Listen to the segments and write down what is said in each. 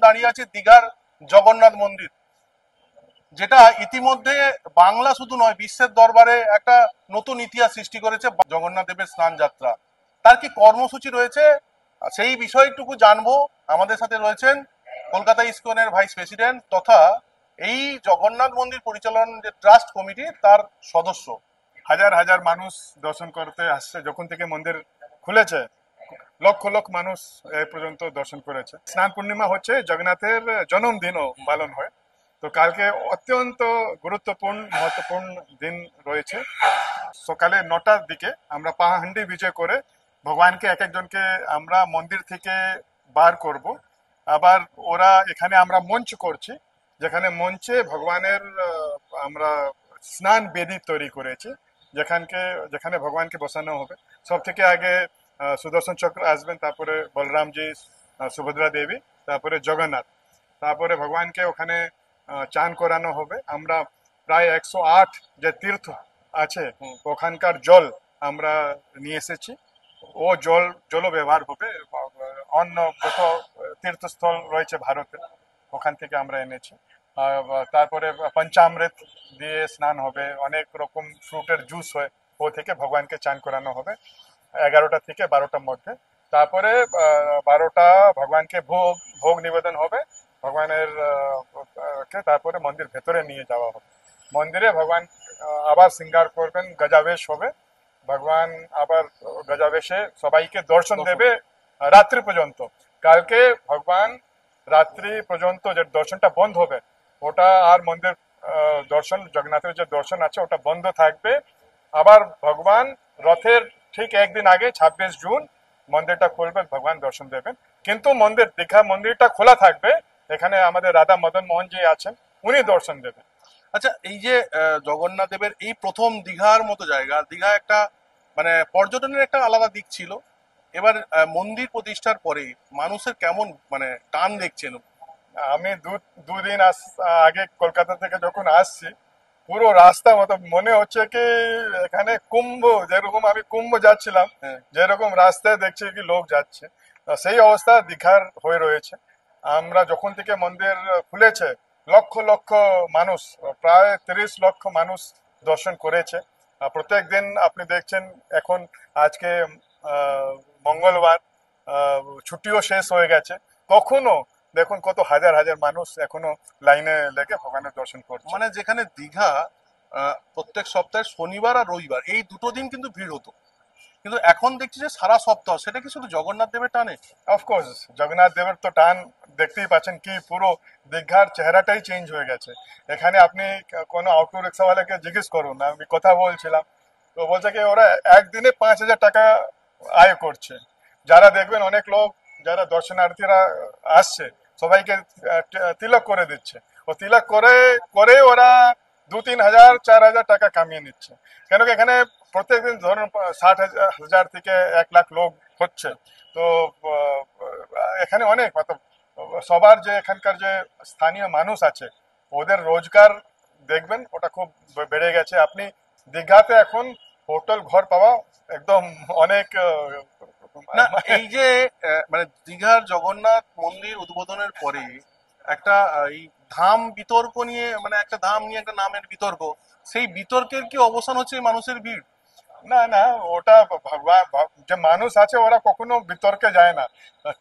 দাঁড়িয়ে আছে দীঘার জগন্নাথ মন্দির, যেটা ইতিমধ্যে বাংলা শুধু নয় বিশ্বের দরবারে একটা নতুন ইতিহাস সৃষ্টি করেছে জগন্নাথ দেবের স্নান যাত্রা। তার কি কর্মসূচি রয়েছে সেই বিষয়টুকু জানবো। আমাদের সাথে রয়েছেন কলকাতা ইসকনের ভাইস প্রেসিডেন্ট তথা এই জগন্নাথ মন্দির পরিচালন যে ট্রাস্ট কমিটি তার সদস্য। হাজার হাজার মানুষ দর্শন করতে আসছে, যখন থেকে মন্দির খুলেছে লক্ষ লক্ষ মানুষ এ পর্যন্ত দর্শন করেছে। স্নান পূর্ণিমা হচ্ছে জগন্নাথের জন্মদিনও পালন হয়, তো কালকে অত্যন্ত মহত্বপূর্ণ দিন রয়েছে। সকালে 9টার দিকে আমরা পাহান্ডি বিজয় করে ভগবানকে এক একজনকে আমরা মন্দির থেকে বার করব। আবার ওরা এখানে আমরা মঞ্চ করছি, যেখানে মঞ্চে ভগবানের আমরা স্নান বেদি তৈরি করেছি, যেখানে ভগবানকে বসানো হবে। সব থেকে আগে সুদর্শন চক্র আসবেন, তারপরে বলরামজি, সুভদ্রা দেবী, তারপরে জগন্নাথ, তারপরে ভগবানকে ওখানে চান করানো হবে। আমরা প্রায় 108 যে তীর্থ আছে ওখানকার জল আমরা নিয়ে এসেছি, ও জল ব্যবহার হবে। অন্য যত তীর্থস্থল রয়েছে ভারতে ওখান থেকে আমরা এনেছি। তারপরে পঞ্চামৃত দিয়ে স্নান হবে, অনেক রকম ফ্রুটের জুস হয়, ও থেকে ভগবানকে চান করানো হবে 11টা থেকে 12টার মধ্যে। তারপরে 12টা ভগবানকে ভোগ নিবেদন হবে ভগবানের কে। তারপরে মন্দির ভেতরে নিয়ে যাওয়া হবে। মন্দিরে ভগবান আবার শৃঙ্গার করবেন, গজাবেশ হবে। ভগবান আবার গজাবেশে সবাইকে দর্শন দেবে রাত্রি পর্যন্ত। কালকে ভগবান রাত্রি পর্যন্ত যে দর্শনটা বন্ধ হবে, ওটা আর মন্দির দর্শন, জগন্নাথের যে দর্শন আছে ওটা বন্ধ থাকবে। আবার ভগবান রথের ঠিক একদিন আগে 26 জুন মন্দিরটা খুলবে, ভগবান দর্শন দেবেন। কিন্তু দীঘা মন্দিরটা খোলা থাকবে, এখানে আমাদের রাধা মদন মোহন জি আছেন, উনি দর্শন দেবেন। আচ্ছা, এই যে জগন্নাথ দেবের এই প্রথম দীঘার মতো জায়গা, দীঘা একটা মানে পর্যটনের একটা আলাদা দিক ছিল, এবার মন্দির প্রতিষ্ঠার পরে মানুষের কেমন মানে টান দেখছেন? আমি দুদিন আগে কলকাতা থেকে যখন আসছি, পুরো রাস্তা মতো মনে হচ্ছে কি এখানে কুম্ভ, যেরকম আমি কুম্ভ যাচ্ছিলাম যেরকম রাস্তায় দেখছি কি লোক যাচ্ছে, সেই অবস্থা দীঘার হয়ে রয়েছে। আমরা যখন থেকে মন্দির খুলেছে লক্ষ লক্ষ মানুষ, প্রায় 30 লক্ষ মানুষ দর্শন করেছে প্রত্যেক দিন। আপনি দেখছেন এখন আজকে মঙ্গলবার, ছুটিও শেষ হয়ে গেছে, তখনও দেখুন কত হাজার হাজার মানুষ এখনো লাইনে লেগে ভগবানের দর্শন করছে। মানে যেখানে দীঘা প্রত্যেক সপ্তাহে শনিবার আর রবিবার এই দুটো দিন কিন্তু ভিড় হতো, কিন্তু এখন দেখছি যে সারা সপ্তাহ। সেটা কি শুধু জগন্নাথ দেবের টানে? অফকোর্স জগন্নাথ দেবের তো টান দেখতেই পাচ্ছেন কি পুরো দীঘার চেহারাটাই চেঞ্জ হয়ে গেছে। এখানে আপনি কোনো অটো রিক্সাওয়ালাকে জিজ্ঞেস করুন, আমি কথা বলছিলাম, তো বলছে কি ওরা একদিনে 5,000 টাকা আয় করছে। যারা দেখবেন অনেক লোক যারা দর্শনার্থীরা আসছে সবাইকে তিলক করে দিচ্ছে, ও তিলক করে করে ওরা 2-3 হাজার 4,000 টাকা কামিয়ে নিচ্ছে। কেন কি এখানে প্রত্যেকদিন ধরুন 60,000 থেকে 1 লাখ লোক হচ্ছে। তো এখানে অনেক সবার যে এখানকার যে স্থানীয় মানুষ আছে ওদের রোজগার দেখবেন ওটা খুব বেড়ে গেছে। আপনি দীঘাতে এখন হোটেল ঘর পাওয়া একদম অনেক না, এই যে মানে দীঘার জগন্নাথ মন্দির উদ্বোধনের পরে একটা এই ধাম বিতর্ক নিয়ে, মানে একটা ধাম নিয়ে একটা নামের বিতর্ক, সেই বিতর্কের কি অবসান হচ্ছে এই মানুষের ভিড়? না না, ওটা যে মানুষ আছে ওরা কখনো বিতর্কে যায় না।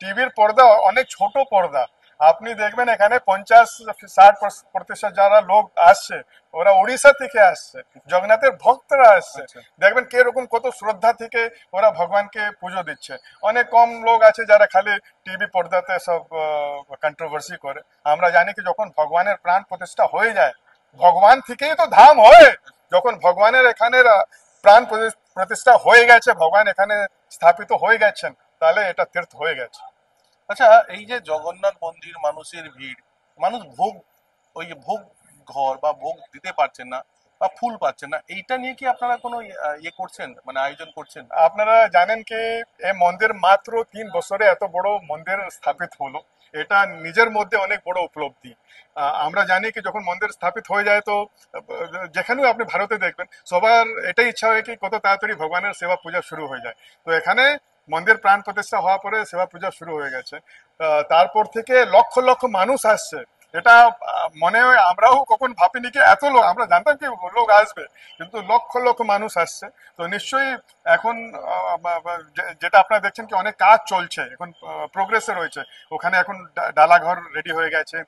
টিভির পর্দা অনেক ছোট পর্দা। আপনি দেখবেন এখানে 50-60% যারা লোক আসছে ওরা উড়িষ্যা থেকে আসছে, জগন্নাথের ভক্তরা আসছে। দেখবেন কিরকম কত শ্রদ্ধা থেকে ওরা ভগবানকে পুজো দিচ্ছে। অনেক কম লোক আছে যারা খালি টিভি পর্দাতে সব কন্ট্রোভার্সি করে। আমরা জানি কি যখন ভগবানের প্রাণ প্রতিষ্ঠা হয়ে যায়, ভগবান থেকেই তো ধাম হয়। যখন ভগবানের এখানে প্রাণ প্রতিষ্ঠা হয়ে গেছে, ভগবান এখানে স্থাপিত হয়ে গেছেন, তাহলে এটা তীর্থ হয়ে গেছে। আচ্ছা, এই যে জগন্নাথ মন্দির মানুষের ভিড়, মানুষ ভোগ, ওই যে ভোগ ঘর বা ভোগ দিতে পারছেন না বা ফুল পাচ্ছেন না, এইটা নিয়ে কি আপনারা কোনো ইয়ে করছেন, মানে আয়োজন করছেন? আপনারা জানেন কি এই মন্দির মাত্র 3 বছরে এত বড় মন্দির স্থাপিত হলো, এটা নিজের মধ্যে অনেক বড় উপলব্ধি। আমরা জানি কি যখন মন্দির স্থাপিত হয়ে যায় তো যেখানেও আপনি ভারতে দেখবেন সবার এটাই ইচ্ছা হয় কি কত তাড়াতাড়ি ভগবানের সেবা পূজা শুরু হয়ে যায়। তো এখানে মন্দির প্রাণ প্রতিষ্ঠা হওয়ার পরে সেবা পূজা শুরু হয়ে গেছে। তারপর থেকে লক্ষ লক্ষ মানুষ আসছে। এটা মনে হয় আমরাও কখন ভাবিনি কি এত লোক, আমরা জানতাম কি লোক আসবে, কিন্তু লক্ষ লক্ষ মানুষ আসছে। তো নিশ্চয়ই এখন যেটা আপনারা দেখছেন কি অনেক কাজ চলছে, এখন প্রোগ্রেসে রয়েছে। ওখানে এখন ডালাঘর রেডি হয়ে গেছে,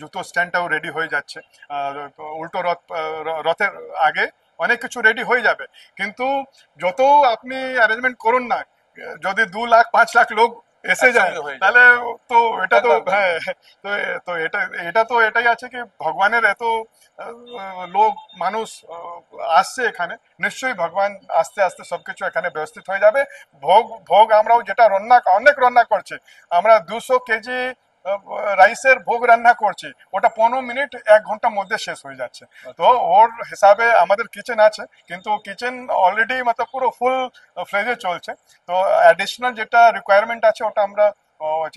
জুতো স্ট্যান্ডটাও রেডি হয়ে যাচ্ছে, উল্টো রথের আগে অনেক কিছু রেডি হয়ে যাবে। কিন্তু যত আপনি অ্যারেঞ্জমেন্ট করুন না, যদি 2 লাখ 5 লাখ লোক এসে যায়, তাহলে তো এটা তো হ্যাঁ, তো তো এটা এটা তো এটাই আছে কি ভগবানের এত লোক মানুষ আসছে এখানে, নিশ্চয়ই ভগবান আস্তে আস্তে সবকিছু এখানে ব্যবস্থিত হয়ে যাবে। ভোগ ভোগ আমরাও যেটা অনেক রান্না করছি, আমরা 200 কেজি রাইসের ভোগ রান্না করছি, ওটা 15 মিনিট 1 ঘন্টার মধ্যে শেষ হয়ে যাচ্ছে। তো ওর হিসাবে আমাদের কিচেন আছে, কিন্তু কিচেন অলরেডি মতলব পুরো ফুল ফ্লেজে চলছে। তো অ্যাডিশনাল যেটা রিকোয়ারমেন্ট আছে ওটা আমরা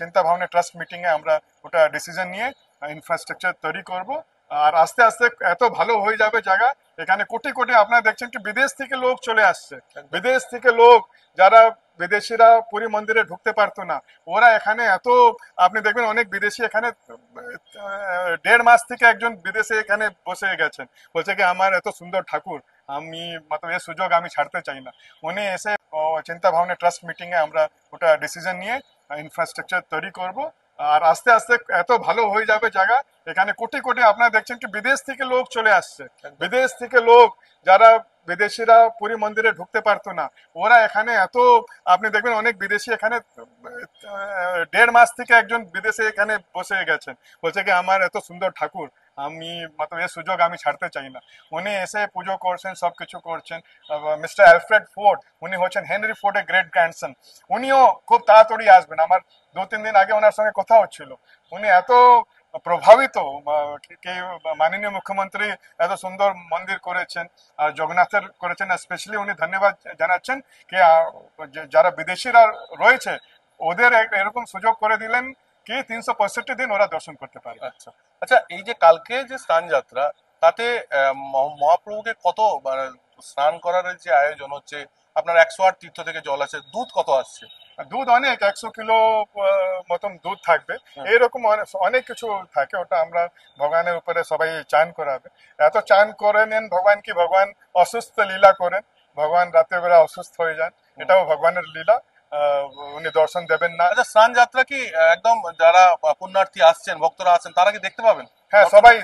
চিন্তা ভাবনা ট্রাস্ট মিটিং এ আমরা ওটা ডিসিশন নিয়ে ইনফ্রাস্ট্রাকচার তৈরি করব। আর আস্তে আস্তে এত ভালো হয়ে যাবে জায়গা, এখানে কোটি কোটি আপনারা দেখছেন কি বিদেশ থেকে লোক চলে আসছে। বিদেশ থেকে লোক, যারা বিদেশিরা পুরী মন্দিরে ঢুকতে পারতো না, ওরা এখানে এত, আপনি দেখবেন অনেক বিদেশি এখানে 1.5 মাস থেকে একজন বিদেশে এখানে বসে গেছেন, বলছে কি আমার এত সুন্দর ঠাকুর, আমি মতলব এই সুযোগ আমি ছাড়তে চাই না। উনি এসে চিন্তা ভাবনা ট্রাস্ট মিটিং এ আমরা ওটা ডিসিশন নিয়ে ইনফ্রাস্ট্রাকচার তৈরি করব। আর আস্তে আস্তে এত ভালো হয়ে যাবে জায়গা, এখানে কোটি কোটি আপনারা দেখছেন কি বিদেশ থেকে লোক চলে আসছে। বিদেশ থেকে লোক, যারা বিদেশিরা পুরী মন্দিরে ঢুকতে পারতো না, ওরা এখানে এত, আপনি দেখবেন অনেক বিদেশি এখানে 1.5 মাস থেকে একজন বিদেশে এখানে বসে গেছেন, বলছে কি আমার এত সুন্দর ঠাকুর, আমি মতলব এই সুযোগ আমি ছাড়তে চাই না। উনি এসে পুজো করছেন, সবকিছু করছেন। মিস্টার অ্যালফ্রেড ফোর্ড, উনি হচ্ছেন হেনরি ফোর্ডের গ্রেট গ্র্যান্ডসন, উনিও খুব তাড়াতাড়ি আসবেন। আমার 2-3 দিন আগে ওনার সঙ্গে কথা হচ্ছিল। উনি এত প্রভাবিত কি মাননীয় মুখ্যমন্ত্রী এত সুন্দর মন্দির করেছেন আর জগন্নাথের করেছেন, স্পেশালি উনি ধন্যবাদ জানাচ্ছেন কি যারা বিদেশিরা রয়েছে ওদের এরকম সুযোগ করে দিলেন কি 365 দিন ওরা দর্শন করতে পারে। আচ্ছা আচ্ছা, এই যে কালকে যে স্নান যাত্রা, তাতে মহাপ্রভুকে কত মানে স্নান করার যে আয়োজন হচ্ছে, আপনার 108 তীর্থ থেকে জল আছে, দুধ কত আসছে? দুধ অনেক, 100 কিলো মতন দুধ থাকবে, এরকম অনেক কিছু থাকে। ওটা আমরা ভগবানের উপরে সবাই চান করাবে, এত চান করে নেন ভগবান কি ভগবান অসুস্থ লীলা করেন, ভগবান রাতের বেলা অসুস্থ হয়ে যান, এটাও ভগবানের লীলা, উনি দর্শন দেবেন না। আচ্ছা, স্নান যাত্রা কি একদম যারা পুণ্যার্থী আসছেন, ভক্তরা আছেন, তারা কি দেখতে পাবেন? হ্যাঁ, সবাই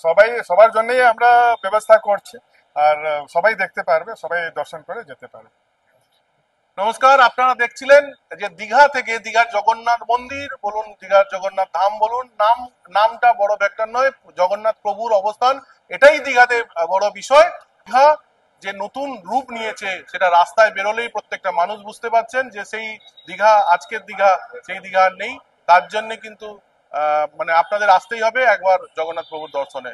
সবাই সবার জন্যই আমরা ব্যবস্থা করছি, আর সবাই দেখতে পারবে, সবাই দর্শন করে যেতে পারবে। নমস্কার, আপনারা দেখছিলেন যে দীঘা থেকে, দীঘার জগন্নাথ মন্দির বলুন, দীঘার জগন্নাথ ধাম বলুন, নামটা বড় ফ্যাক্টর নয়, জগন্নাথ প্রভুর অবস্থান এটাই দীঘাতে বড় বিষয়। দীঘা যে নতুন রূপ নিয়েছে সেটা রাস্তায় বেরোলেই প্রত্যেকটা মানুষ বুঝতে পারছেন যে সেই দীঘা, আজকের দীঘা সেই দীঘা আর নেই। তার জন্য কিন্তু মানে আপনাদের আসতেই হবে একবার জগন্নাথ প্রভুর দর্শনে।